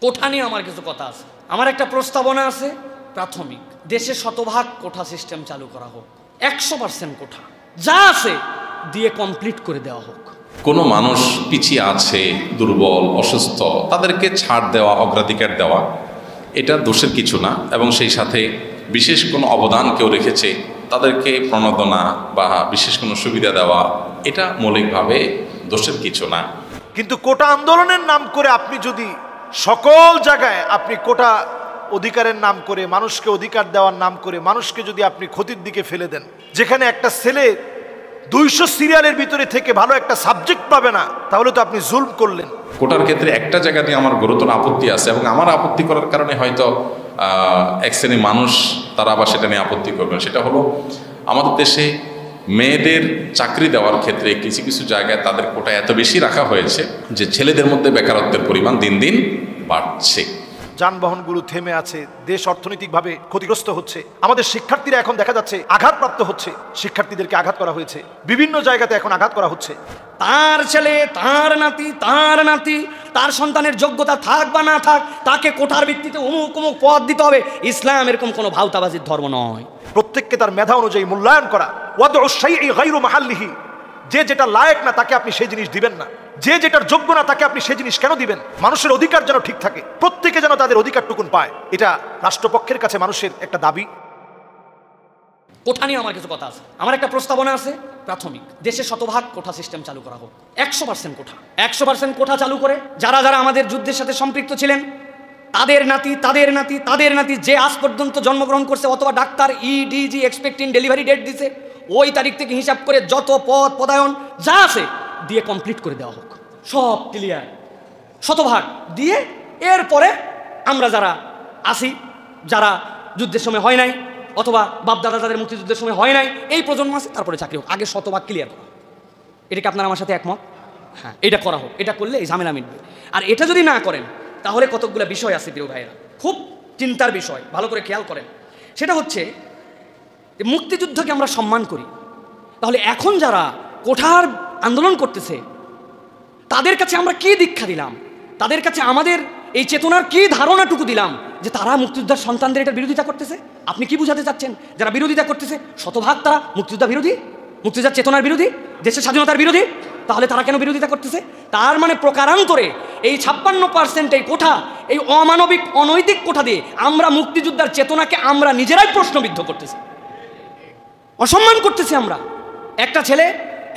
কোঠা নিয়ে আমার কিছু কথা আছে। আমার একটা প্রস্তাবনা আছে, প্রাথমিক দেশে শতভাগ কোঠা সিস্টেম চালু করা হোক, 100% কোঠা যা আছে দিয়ে কমপ্লিট করে দেওয়া হোক। কোনো মানুষ পিছিয়ে আছে, দুর্বল, অসুস্থ, তাদেরকে ছাড় দেওয়া, অগ্রাধিকার দেওয়া, এটা দোষের কিছু না। এবং সেই সাথে বিশেষ কোনো অবদান কেউ রেখেছে, তাদেরকে প্রণোদনা বা বিশেষ কোনো সুবিধা দেওয়া, এটা মৌলিকভাবে দোষের কিছু না। কিন্তু কোটা আন্দোলনের নাম করে আপনি যদি সকল জায়গায় আপনি কোটা অধিকারের নাম করে, মানুষকে অধিকার দেওয়ার নাম করে মানুষকে যদি আপনি ক্ষতির দিকে ফেলে দেন, যেখানে একটা ছেলে 200 সিরিয়ালের ভিতরে থেকে ভালো একটা সাবজেক্ট পাবে না, তাহলে তো আপনি জুলম করলেন। কোটার ক্ষেত্রে একটা জায়গাতে আমার গুরুতর আপত্তি আছে, এবং আমার আপত্তি করার কারণে হয়তো এক শ্রেণীর মানুষ তারা আবার সেটা নিয়ে আপত্তি করবেন। সেটা হলো, আমাদের দেশে মেয়েদের চাকরি দেওয়ার ক্ষেত্রে কিছু কিছু জায়গায় তাদের কোটা এত বেশি রাখা হয়েছে যে ছেলেদের মধ্যে বেকারত্বের পরিমাণ দিন দিন বাড়ছে। যানবাহনগুলো থেমে আছে, দেশ অর্থনৈতিকভাবে ক্ষতিগ্রস্ত হচ্ছে, আমাদের শিক্ষার্থীরা এখন দেখা যাচ্ছে আঘাতপ্রাপ্ত হচ্ছে, শিক্ষার্থীদেরকে আঘাত করা হয়েছে, বিভিন্ন জায়গাতে এখন আঘাত করা হচ্ছে। তার ছেলে, তার নাতি, তার সন্তানের যোগ্যতা থাক বা না থাক, তাকে কোঠার ভিত্তিতে অমুক অমুক পদ দিতে হবে। ইসলাম এরকম কোনো ভাউতাবাজির ধর্ম নয়। প্রত্যেককে তার মেধা অনুযায়ী মূল্যায়ন করা। ওয়াদউ শাইই গায়রু মাহাল্লিহি, যে যেটা লায়েক না তাকে আপনি সেই জিনিস দিবেন না, যে যেটার যোগ্য না তাকে আপনি সেই জিনিস কেন দিবেন? মানুষের অধিকার যেন ঠিক থাকে, প্রত্যেকে যেন তাদের অধিকারটুকুন পায়, এটা রাষ্ট্রপক্ষের কাছে মানুষের একটা দাবি। কোঠা নিয়ে আমার কিছু কথা আছে। আমার একটা প্রস্তাবনা আছে, প্রাথমিক দেশে শতভাগ কোঠা সিস্টেম চালু করা হোক, 100% কোঠা। 100% কোঠা চালু করে যারা যারা আমাদের যুদ্ধের সাথে সম্পৃক্ত ছিলেন, তাদের নাতি যে আজ পর্যন্ত জন্মগ্রহণ করছে, অথবা ডাক্তার ইডিজি এক্সপেক্টিং ডেলিভারি ডেট দিছে, ওই তারিখ থেকে হিসাব করে যত পদ পদায়ন যা আছে দিয়ে কমপ্লিট করে দেওয়া হোক, সব ক্লিয়ার, শতভাগ দিয়ে এরপরে আমরা যারা আসি, যারা যুদ্ধের সময় হয় নাই, অথবা বাপদাদা যাদের মুক্তিযুদ্ধের সময় হয় নাই, এই প্রজন্ম আছে, তারপরে চাকরি হোক। আগে শতভাগ ক্লিয়ার করা। এটা কি আপনারা আমার সাথে একমত? হ্যাঁ, এটা করা হোক। এটা করলে এই ঝামেলা মিটবে। আর এটা যদি না করেন, তাহলে কতকগুলো বিষয় আছে প্রিয় ভাইয়েরা, খুব চিন্তার বিষয়, ভালো করে খেয়াল করেন। সেটা হচ্ছে, মুক্তিযুদ্ধকে আমরা সম্মান করি, তাহলে এখন যারা কোঠার আন্দোলন করতেছে তাদের কাছে আমরা কি দীক্ষা দিলাম? তাদের কাছে আমাদের এই চেতনার কি ধারণাটুকু দিলাম যে তারা মুক্তিযোদ্ধার সন্তানদের এটার বিরোধিতা করতেছে? আপনি কি বুঝাতে চাচ্ছেন? যারা বিরোধিতা করতেছে শতভাগ তারা মুক্তিযোদ্ধা বিরোধী, মুক্তিযোদ্ধার চেতনার বিরোধী, দেশের স্বাধীনতার বিরোধী। তাহলে তারা কেন বিরোধিতা করতেছে? তার মানে প্রকারান্তরে এই 56% এই কোঠা, এই অমানবিক অনৈতিক কোঠা দিয়ে আমরা মুক্তিযোদ্ধার চেতনাকে আমরা নিজেরাই প্রশ্নবিদ্ধ করতেছি, অসম্মান করতেছি। আমরা একটা ছেলে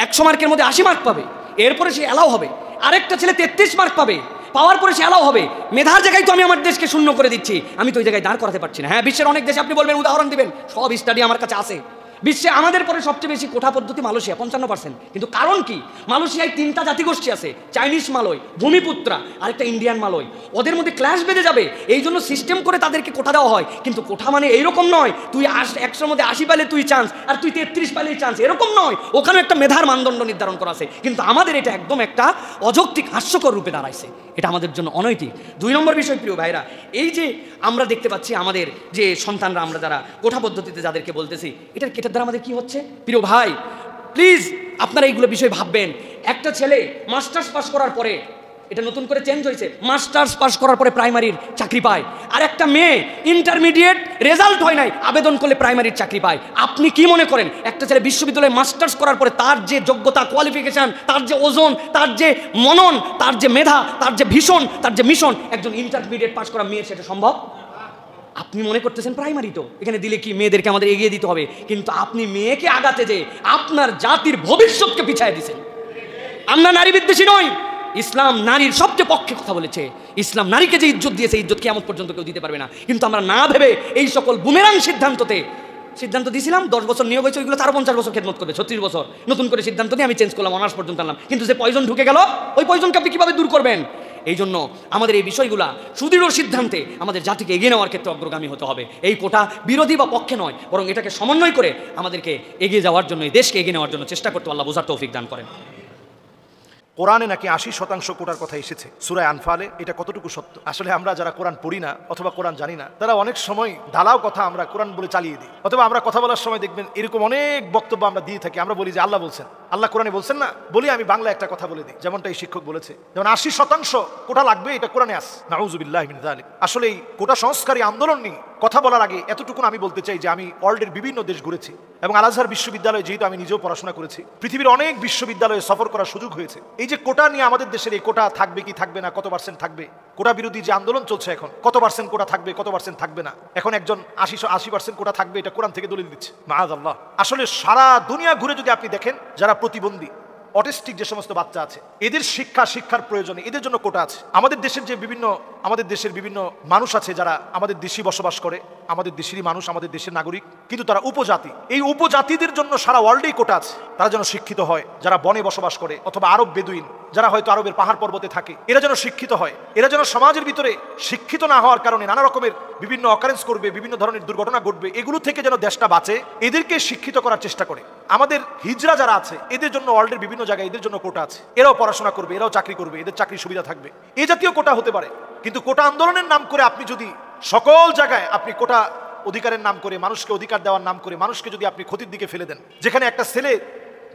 100 মার্কের মধ্যে 80 মার্ক পাবে, এরপরে সে অ্যালাউ হবে। আরেকটা ছেলে 33 মার্ক পাবে, পাওয়ার পরে সে অ্যালাউ হবে। মেধার জায়গায় তো আমি আমার দেশকে শূন্য করে দিচ্ছি, আমি তো ওই জায়গায় দাঁড় করাতে পারছি না। হ্যাঁ, বিশ্বের অনেক দেশে আপনি বলবেন, উদাহরণ দিবেন, সব স্টাডি আমার কাছে আছে। বিশ্বে আমাদের পরে সবচেয়ে বেশি কোঠা পদ্ধতি মালয়েশিয়া, 55%। কিন্তু কারণ কি? মালয়েশিয়ায় 3টা জাতিগোষ্ঠী আছে, চাইনিজ মালয়, ভূমিপুত্রা, আরেকটা ইন্ডিয়ান মালয়। ওদের মধ্যে ক্লাশ বেঁধে যাবে, এই জন্য সিস্টেম করে তাদেরকে কোঠা দেওয়া হয়। কিন্তু কোঠা মানে এইরকম নয় তুই 100-র মধ্যে 80 পাইলে তুই চান্স, আর তুই 33 পাইলেই চান্স, এরকম নয়। ওখানে একটা মেধার মানদণ্ড নির্ধারণ করা আছে। কিন্তু আমাদের এটা একদম একটা অযৌক্তিক, হাস্যকর রূপে দাঁড়াইছে। এটা আমাদের জন্য অনৈতিক। 2 নম্বর বিষয় প্রিয় ভাইরা, এই যে আমরা দেখতে পাচ্ছি আমাদের যে সন্তানরা, আমরা যারা কোঠা পদ্ধতিতে যাদেরকে বলতেছি, এটার দ্বারা আমাদের কি হচ্ছে? প্রিয় ভাই, প্লিজ আপনারা এইগুলো বিষয় ভাববেন। একটা ছেলে মাস্টার্স পাস করার পরে, এটা নতুন করে চেঞ্জ হয়েছে, মাস্টার্স পাস করার পরে প্রাইমারির চাকরি পায়। আর একটা মেয়ে ইন্টারমিডিয়েট রেজাল্ট হয় নাই, আবেদন করলে প্রাইমারির চাকরি পায়। আপনি কি মনে করেন একটা ছেলে বিশ্ববিদ্যালয়ে মাস্টার্স করার পরে তার যে যোগ্যতা, কোয়ালিফিকেশন, তার যে ওজন, তার যে মনন, তার যে মেধা, তার যে ভীষণ, তার যে মিশন, একজন ইন্টারমিডিয়েট পাস করা মেয়ের সেটা সম্ভব? আপনি মনে করতেছেন প্রাইমারি তো এখানে দিলে কি মেয়েদেরকে আমাদের এগিয়ে দিতে হবে, কিন্তু আপনি মেয়েকে আগাতে যে আপনার জাতির ভবিষ্যৎকে পিছায় দিচ্ছেন। আমরা নারী বিদ্বেষী নই, ইসলাম নারীর সবচেয়ে পক্ষে কথা বলেছে। ইসলাম নারীকে যে ইজ্জত দিয়েছে, ইজ্জত কিয়ামত পর্যন্ত কেউ দিতে পারবে না। কিন্তু আমরা না ভেবে এই সকল বুমেরাং সিদ্ধান্ত দিয়েছিলাম, 10 বছর নিয়োগ হয়েছে, ওইগুলো 50 বছর খেদমত করবে, 36 বছর। নতুন করে সিদ্ধান্ত নিয়ে আমি চেঞ্জ করলাম, অনার্স পর্যন্ত আনলাম। কিন্তু যে পয়জন ঢুকে গেল, ওই পয়জনকে আপনি কীভাবে দূর করবেন? এই জন্য আমাদের এই বিষয়গুলা সুদৃঢ় সিদ্ধান্তে আমাদের জাতিকে এগিয়ে নেওয়ার ক্ষেত্রে অগ্রগামী হতে হবে। এই কোটা বিরোধী বা পক্ষে নয়, বরং এটাকে সমন্বয় করে আমাদেরকে এগিয়ে যাওয়ার জন্য, এই দেশকে এগিয়ে নেওয়ার জন্য চেষ্টা করতে আল্লাহ বোঝার তৌফিক দান করেন। কোরআনে নাকি 80% কোটার কথা এসেছে সূরা আনফালে। এটা কতটুকু সত্য? আসলে আমরা যারা কোরআন পড়ি না অথবা কোরআন জানি না, তারা অনেক সময় ঢালাও কথা আমরা কোরআন বলে চালিয়ে দিই, অথবা আমরা কথা বলার সময় দেখবেন এরকম অনেক বক্তব্য আমরা দিয়ে থাকি। আমরা বলি যে আল্লাহ বলছেন, আল্লাহ কোরআনে বলছেন না, বলি আমি বাংলা একটা কথা বলে দিই, যেমনটা এই শিক্ষক বলেছে, যেমন 80% কোটা লাগবে, এটা কোরআনে আছে। নাউযুবিল্লাহি মিন যালিক। আসলে এই কোটা সংস্কারী আন্দোলন নিয়ে কথা বলার আগে এতটুকু আমি বলতে চাই যে আমি ওয়ার্ল্ডের বিভিন্ন দেশ ঘুরেছি এবং আল আজহার বিশ্ববিদ্যালয়ে যেহেতু আমি নিজেও পড়াশোনা করেছি, পৃথিবীর অনেক বিশ্ববিদ্যালয়ে সফর করার সুযোগ হয়েছে। এই যে কোটা নিয়ে আমাদের দেশের এই কোটা থাকবে কি থাকবে না, কত পার্সেন্ট থাকবে, কোটা বিরোধী যে আন্দোলন চলছে এখন, কত পার্সেন্ট কোটা থাকবে, কত পার্সেন্ট থাকবে না, এখন একজন 80% কোটা থাকবে এটা কোরআন থেকে দলিল দিচ্ছে। মাআযাল্লাহ। আসলে সারা দুনিয়া ঘুরে যদি আপনি দেখেন, যারা প্রতিবন্ধী অটিস্টিক যে সমস্ত বাচ্চা আছে, এদের শিক্ষার প্রয়োজনে এদের জন্য কোটা আছে। আমাদের দেশের বিভিন্ন মানুষ আছে যারা আমাদের দেশে বসবাস করে, আমাদের দেশেরই মানুষ, আমাদের দেশের নাগরিক, কিন্তু তারা উপজাতি। এই উপজাতিদের জন্য সারা ওয়ার্ল্ডেই কোটা আছে, তারা যেন শিক্ষিত হয়। যারা বনে বসবাস করে অথবা আরব বেদুইন, যারা হয়তো আরবের পাহাড় পর্বতে থাকে, এরা যেন শিক্ষিত হয়। এরা যেন সমাজের ভিতরে শিক্ষিত না হওয়ার কারণে নানা রকমের বিভিন্ন অকারেন্স করবে, বিভিন্ন ধরনের দুর্ঘটনা ঘটবে, এগুলো থেকে যেন দেশটা বাঁচে, এদেরকে শিক্ষিত করার চেষ্টা করে। আমাদের হিজরা যারা আছে, এদের জন্য ওয়ার্ল্ডের বিভিন্ন জায়গায় এদের জন্য কোটা আছে। এরাও পড়াশোনা করবে, এরাও চাকরি করবে, এদের চাকরির সুবিধা থাকবে, এই জাতীয় কোটা হতে পারে। কিন্তু কোটা আন্দোলনের নাম করে আপনি যদি সকল জায়গায় আপনি কোটা অধিকারের নাম করে, মানুষকে অধিকার দেওয়ার নাম করে মানুষকে যদি আপনি ক্ষতির দিকে ফেলে দেন, যেখানে একটা ছেলে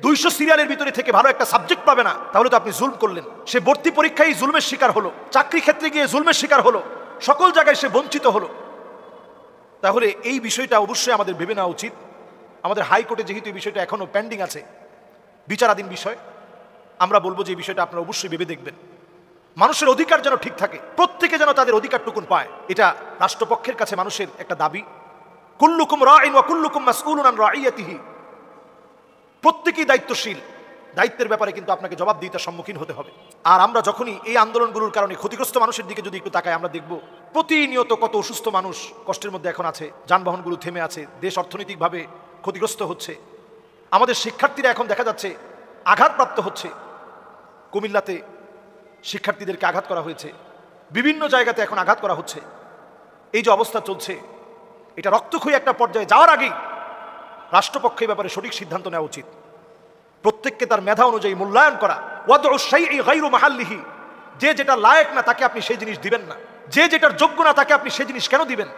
200 সিরিয়ালের ভিতরে থেকে ভালো একটা সাবজেক্ট পাবে না, তাহলে তো আপনি জুলম করলেন। সে ভর্তি পরীক্ষায় জুলমের শিকার হলো, চাকরি ক্ষেত্রে গিয়ে জুলমের শিকার হলো, সকল জায়গায় সে বঞ্চিত হলো। তাহলে এই বিষয়টা অবশ্যই আমাদের ভেবে নেওয়া উচিত। আমাদের হাইকোর্টে যেহেতু এই বিষয়টা এখনো পেন্ডিং আছে, বিচারাধীন বিষয়, আমরা বলবো যে এই বিষয়টা আপনারা অবশ্যই ভেবে দেখবেন। মানুষের অধিকার যেন ঠিক থাকে, প্রত্যেকে যেন তাদের অধিকারটুকুন পায়, এটা রাষ্ট্রপক্ষের কাছে মানুষের একটা দাবি। কুল্লুকুম রাইন ওয়া কুল্লুকুম মাসউলুন আন রাইয়াতিহি। প্রত্যেকেই দায়িত্বশীল, দায়িত্বের ব্যাপারে কিন্তু আপনাকে জবাবদিহিতার সম্মুখীন হতে হবে। আর আমরা যখনই এই আন্দোলনগুলোর কারণে ক্ষতিগ্রস্ত মানুষের দিকে যদি একটু তাকাই, আমরা দেখব প্রতিনিয়ত কত অসুস্থ মানুষ কষ্টের মধ্যে এখন আছে, যানবাহনগুলো থেমে আছে, দেশ অর্থনৈতিকভাবে ক্ষতিগ্রস্ত হচ্ছে। আমাদের শিক্ষার্থীরা এখন দেখা যাচ্ছে আঘাতপ্রাপ্ত হচ্ছে। কুমিল্লাতে শিক্ষার্থীদেরকে আঘাত করা হয়েছে, বিভিন্ন জায়গাতে এখন আঘাত করা হচ্ছে। এই যে অবস্থা চলছে, এটা রক্তক্ষয়ী একটা পর্যায়ে যাওয়ার আগেই রাষ্ট্রপক্ষের ব্যাপারে সঠিক সিদ্ধান্ত নেওয়া উচিত। প্রত্যেককে তার মেধা অনুযায়ী মূল্যায়ন করা। ওয়াদউ শাইই গায়রু মাহাল্লিহি। যে যেটা লায়েক না তাকে আপনি সেই জিনিস দিবেন না, যে যেটার যোগ্য না তাকে আপনি সেই জিনিস কেন দিবেন?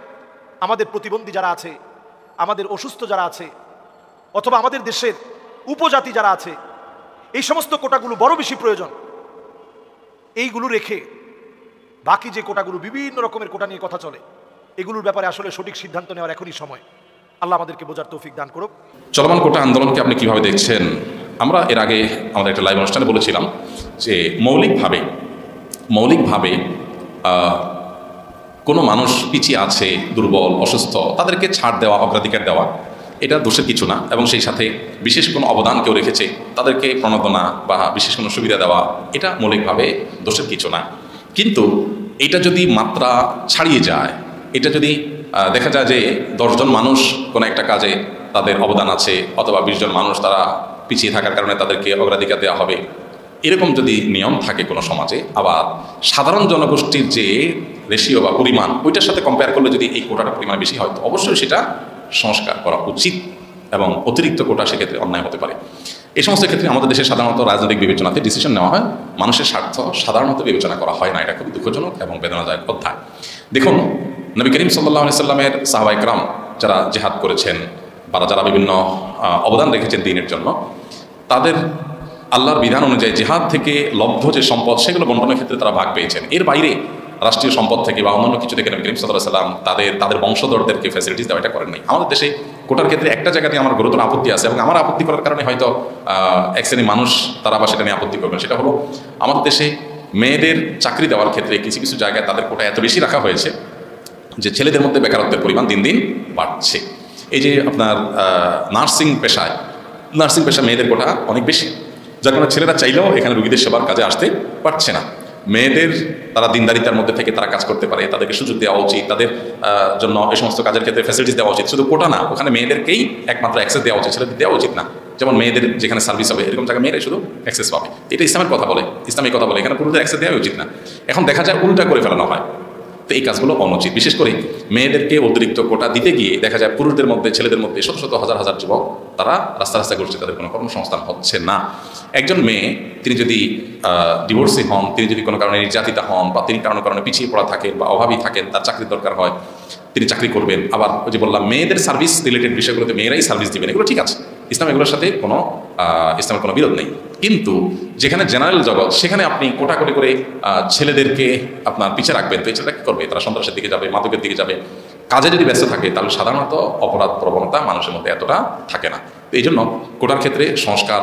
আমাদের প্রতিবন্ধী যারা আছে, আমাদের অসুস্থ যারা আছে, অথবা আমাদের দেশের উপজাতি যারা আছে, এই সমস্ত কোটাগুলো বড় বেশি প্রয়োজন। এইগুলো রেখে বাকি যে কোটাগুলো, বিভিন্ন রকমের কোটা নিয়ে কথা চলে, এগুলোর ব্যাপারে আসলে সঠিক সিদ্ধান্ত নেওয়ার এখনই সময়। আল্লাহ আমাদেরকে বোঝার তৌফিক দান করুক। চলমান কোটা আন্দোলনকে আপনি কিভাবে দেখছেন? আমরা এর আগে আমাদের একটা লাইভ অনুষ্ঠানে বলেছিলাম যে মৌলিকভাবে কোনো মানুষ পিছিয়ে আছে, দুর্বল, অসুস্থ, তাদেরকে ছাড় দেওয়া, অগ্রাধিকার দেওয়া, এটা দোষের কিছু না। এবং সেই সাথে বিশেষ কোনো অবদান কেউ রেখেছে, তাদেরকে প্রণোদনা বা বিশেষ কোনো সুবিধা দেওয়া, এটা মৌলিকভাবে দোষের কিছু না। কিন্তু এটা যদি মাত্রা ছাড়িয়ে যায়, এটা যদি দেখা যায় যে 10 জন মানুষ কোনো একটা কাজে তাদের অবদান আছে, অথবা 20 জন মানুষ তারা পিছিয়ে থাকার কারণে তাদেরকে অগ্রাধিকার দেওয়া হবে, এরকম যদি নিয়ম থাকে কোনো সমাজে, আবার সাধারণ জনগোষ্ঠীর যে রেশিও বা পরিমাণ, ওইটার সাথে কম্পেয়ার করলে যদি এই কোটাটার পরিমাণ বেশি হয়, তো অবশ্যই সেটা সংস্কার করা উচিত, এবং অতিরিক্ত কোটা সেক্ষেত্রে অন্যায় হতে পারে। এই সমস্ত ক্ষেত্রে আমাদের দেশে সাধারণত রাজনৈতিক বিবেচনাতে ডিসিশন নেওয়া হয়, মানুষের স্বার্থ সাধারণত বিবেচনা করা হয় না। এটা খুবই দুঃখজনক এবং বেদনাদায়ক অধ্যায়। দেখুন, নবী করিম সাল্লাল্লাহু আলাইহি সাল্লামের সাহাবায়ে কেরাম যারা জিহাদ করেছেন বা যারা বিভিন্ন অবদান রেখেছেন দ্বীনের জন্য, তাদের আল্লাহর বিধান অনুযায়ী জিহাদ থেকে লব্ধ যে সম্পদ, সেগুলো বন্টনের ক্ষেত্রে তারা ভাগ পেয়েছেন। এর বাইরে রাষ্ট্রীয় সম্পদ থেকে বা অন্যান্য কিছু থেকে নবী করিম সাল্লাল্লাহু আলাইহি সাল্লাম তাদের বংশধরদেরকে ফ্যাসিলিটিস দেওয়া, এটা করেন নাই। আমাদের দেশে কোটার ক্ষেত্রে একটা জায়গাতে আমার গুরুতর আপত্তি আছে, এবং আমার আপত্তি করার কারণে হয়তো এক শ্রেণীর মানুষ তারা আবার সেটা নিয়ে আপত্তি করবেন। সেটা হলো, আমাদের দেশে মেয়েদের চাকরি দেওয়ার ক্ষেত্রে কিছু কিছু জায়গায় তাদের কোটা এত বেশি রাখা হয়েছে যে ছেলেদের মধ্যে বেকারত্বের পরিমাণ দিন দিন বাড়ছে। এই যে আপনার নার্সিং পেশায় মেয়েদের কোটা অনেক বেশি, যার কারণে ছেলেরা চাইলেও এখানে রোগীদের সেবার কাজে আসতে পারছে না। মেয়েদের তারা দিনদারিতার মধ্যে থেকে তারা কাজ করতে পারে, তাদেরকে সুযোগ দেওয়া উচিত, তাদের জন্য এই সমস্ত কাজের ক্ষেত্রে ফ্যাসিলিটিস দেওয়া উচিত। শুধু কোটা না, ওখানে মেয়েদেরকেই একমাত্র অ্যাক্সেস দেওয়া উচিত, ছেলেদের দেওয়া উচিত না। যেমন মেয়েদের যেখানে সার্ভিস হবে, এরকম জায়গায় মেয়েরাই শুধু অ্যাক্সেস পাবে। এটা ইসলামের কথা বলে, ইসলামিক কথা বলে, এখানে পুরুষদের অ্যাক্সেস দেওয়া উচিত না। এখন দেখা যায় উল্টা করে ফেলানো হয়। তো এই কাজগুলো অনুচিত। বিশেষ করে মেয়েদেরকে অতিরিক্ত কোটা দিতে গিয়ে দেখা যায় পুরুষদের মধ্যে, ছেলেদের মধ্যে শত শত হাজার হাজার যুবক তারা রাস্তা রাস্তায় ঘুরছে, তাদের কোনো কর্মসংস্থান হচ্ছে না। একজন মেয়ে তিনি যদি ডিভোর্সি হন, তিনি যদি কোনো কারণে নির্যাতিতা হন, বা তিনি কারণে পিছিয়ে পড়া থাকেন বা অভাবী থাকেন, তার চাকরির দরকার হয়, তিনি চাকরি করবেন। আবার ওই যে বললাম মেয়েদের সার্ভিস রিলেটেড বিষয়গুলোতে মেয়েরাই সার্ভিস দিবেন, এগুলো ঠিক আছে, ইসলাম এগুলোর সাথে কোনো ইসলামের কোনো বিরোধ নেই। কিন্তু যেখানে জেনারেল জগৎ, সেখানে আপনি কোটা করে ছেলেদেরকে আপনার পিছিয়ে রাখবেন, তো এই ছেলেটা কী করবে? তারা সন্ত্রাসের দিকে যাবে, মাদকের দিকে যাবে। কাজে যদি ব্যস্ত থাকে তাহলে সাধারণত অপরাধ প্রবণতা মানুষের মধ্যে এতটা থাকে না। তো এই জন্য কোটার ক্ষেত্রে সংস্কার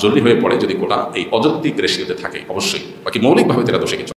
জরুরি হয়ে পড়ে, যদি কোটা এই অযৌক্তিক রেশিওতে থাকে অবশ্যই। বাকি মৌলিকভাবে তারা দোষে কিছু